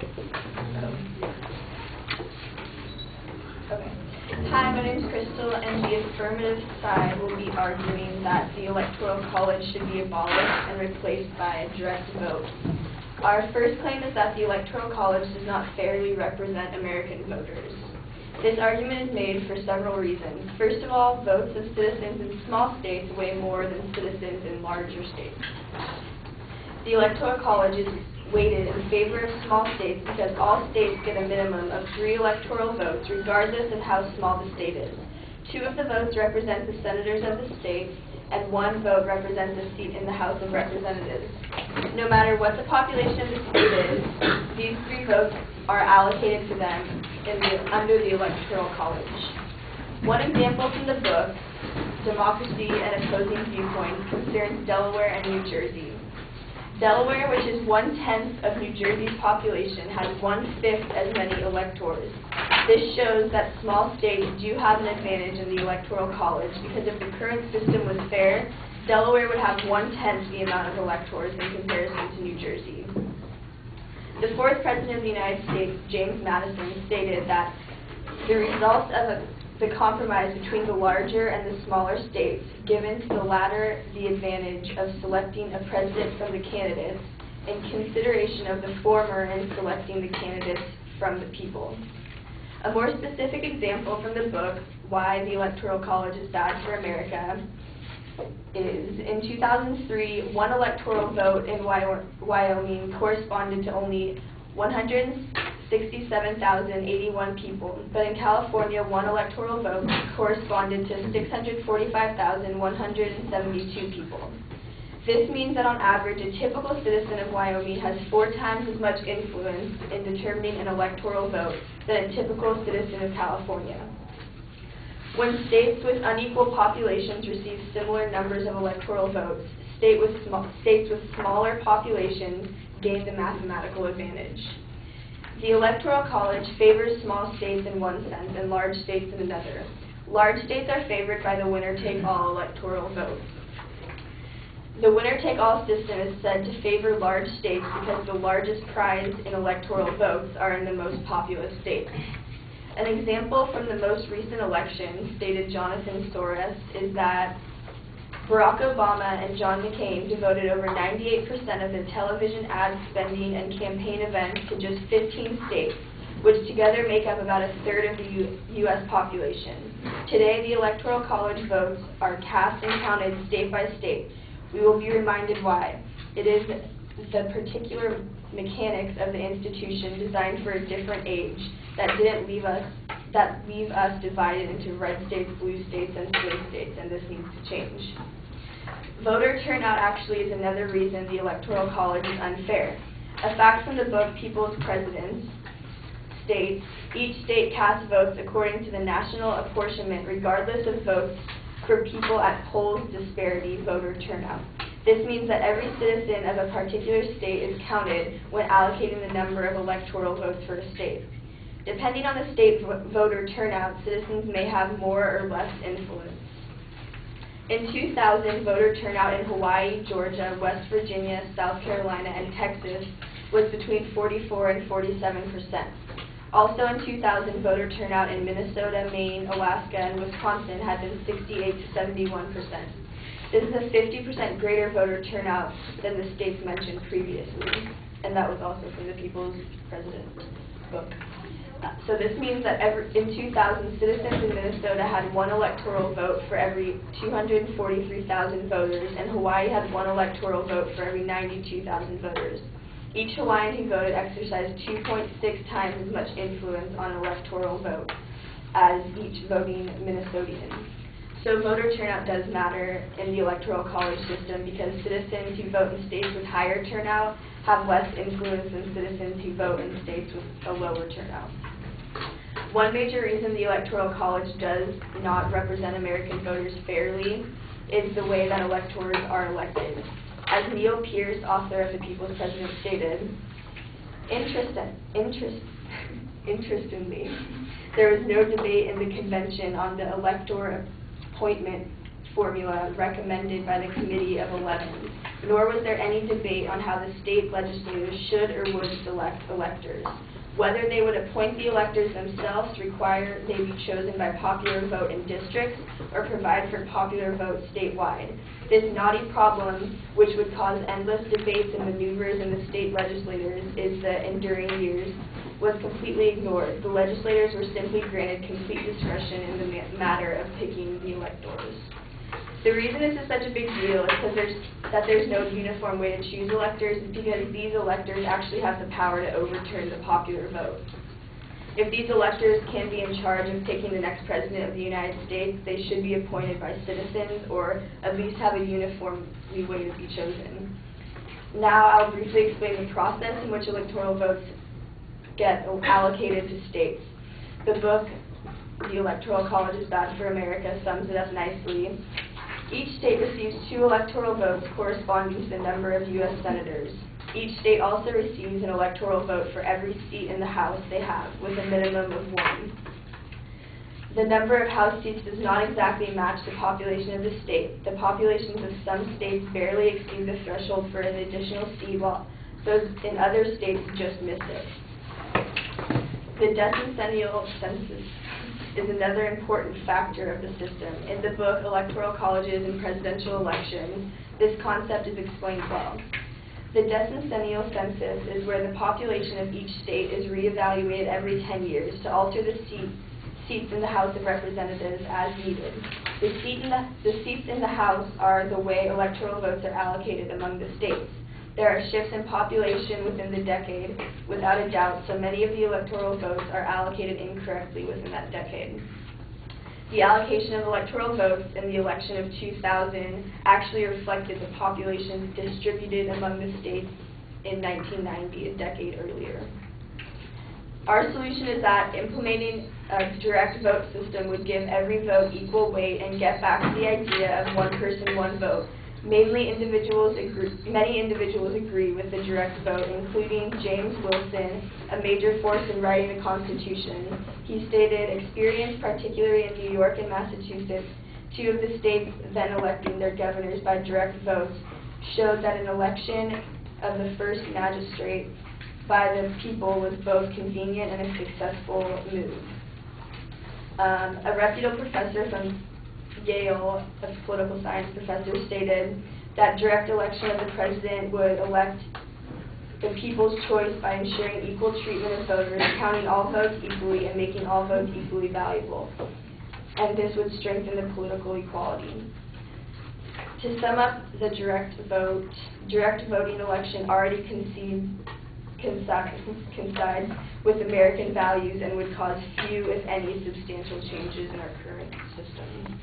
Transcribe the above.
Okay. Hi, my name is Crystal, and the affirmative side will be arguing that the Electoral College should be abolished and replaced by a direct vote. Our first claim is that the Electoral College does not fairly represent American voters. This argument is made for several reasons. First of all, votes of citizens in small states weigh more than citizens in larger states. The Electoral College is weighted in favor of small states because all states get a minimum of 3 electoral votes regardless of how small the state is. 2 of the votes represent the senators of the state, and 1 vote represents a seat in the House of Representatives. No matter what the population of the state is, these 3 votes are allocated to them under the Electoral College. One example from the book, Democracy and Opposing Viewpoints, concerns Delaware and New Jersey. Delaware, which is 1/10 of New Jersey's population, has 1/5 as many electors. This shows that small states do have an advantage in the Electoral College because if the current system was fair, Delaware would have 1/10 the amount of electors in comparison to New Jersey. The 4th President of the United States, James Madison, stated that the results of the compromise between the larger and the smaller states, given to the latter the advantage of selecting a president from the candidates, in consideration of the former in selecting the candidates from the people. A more specific example from the book, Why the Electoral College is Bad for America, is in 2003, 1 electoral vote in Wyoming corresponded to only 167,081 people, but in California, 1 electoral vote corresponded to 645,172 people. This means that on average, a typical citizen of Wyoming has 4 times as much influence in determining an electoral vote than a typical citizen of California. When states with unequal populations receive similar numbers of electoral votes, states with smaller populations gain the mathematical advantage. The Electoral College favors small states in one sense and large states in another. Large states are favored by the winner-take-all electoral vote. The winner-take-all system is said to favor large states because the largest prize in electoral votes are in the most populous states. An example from the most recent election, stated Jonathan Soros, is that Barack Obama and John McCain devoted over 98% of their television ad spending and campaign events to just 15 states, which together make up about 1/3 of the U.S. population. Today, the Electoral College votes are cast and counted state by state. We will be reminded why. It is the particular mechanics of the institution designed for a different age that leave us divided into red states, blue states, and swing states, and this needs to change. Voter turnout actually is another reason the Electoral College is unfair. A fact from the book People's Presidents states, each state casts votes according to the national apportionment regardless of votes for people at polls disparity voter turnout. This means that every citizen of a particular state is counted when allocating the number of electoral votes for a state. Depending on the state voter turnout, citizens may have more or less influence. In 2000, voter turnout in Hawaii, Georgia, West Virginia, South Carolina, and Texas was between 44 and 47%. Also in 2000, voter turnout in Minnesota, Maine, Alaska, and Wisconsin had been 68 to 71%. This is a 50% greater voter turnout than the states mentioned previously, and that was also from the People's President book. So this means that in 2000, citizens in Minnesota had 1 electoral vote for every 243,000 voters, and Hawaii had 1 electoral vote for every 92,000 voters. Each Hawaiian who voted exercised 2.6 times as much influence on an electoral vote as each voting Minnesotan. So voter turnout does matter in the Electoral College system because citizens who vote in states with higher turnout have less influence than citizens who vote in states with a lower turnout. One major reason the Electoral College does not represent American voters fairly is the way that electors are elected. As Neil Pierce, author of The People's President, stated, interestingly, there was no debate in the convention on the elector appointment formula recommended by the Committee of 11. nor was there any debate on how the state legislators should or would select electors. Whether they would appoint the electors themselves to require they be chosen by popular vote in districts or provide for popular vote statewide. This knotty problem, which would cause endless debates and maneuvers in the state legislators in the enduring years, was completely ignored. The legislators were simply granted complete discretion in the matter of picking the electors. The reason this is such a big deal is because there's no uniform way to choose electors, is because these electors actually have the power to overturn the popular vote. If these electors can be in charge of picking the next president of the United States, they should be appointed by citizens or at least have a uniform way to be chosen. Now I'll briefly explain the process in which electoral votes get allocated to states. The book, The Electoral College is Bad for America, sums it up nicely. Each state receives 2 electoral votes corresponding to the number of U.S. senators. Each state also receives an electoral vote for every seat in the House they have, with a minimum of 1. The number of House seats does not exactly match the population of the state. The populations of some states barely exceed the threshold for an additional seat, while those in other states just miss it. The decennial census is another important factor of the system. In the book, Electoral Colleges and Presidential Elections, this concept is explained well. The decennial census is where the population of each state is reevaluated every 10 years to alter the seats in the House of Representatives as needed. The seats in the House are the way electoral votes are allocated among the states. There are shifts in population within the decade, without a doubt, so many of the electoral votes are allocated incorrectly within that decade. The allocation of electoral votes in the election of 2000 actually reflected the populations distributed among the states in 1990, a decade earlier. Our solution is that implementing a direct vote system would give every vote equal weight and get back to the idea of one person, one vote. Many individuals agree with the direct vote, including James Wilson, a major force in writing the Constitution. He stated, experience, particularly in New York and Massachusetts, 2 of the states then electing their governors by direct votes, showed that an election of the first magistrate by the people was both convenient and a successful move. A reputable professor from Yale, a political science professor, stated that direct election of the president would elect the people's choice by ensuring equal treatment of voters, counting all votes equally, and making all votes equally valuable. And this would strengthen the political equality. To sum up, the direct voting election already coincides with American values and would cause few, if any, substantial changes in our current system.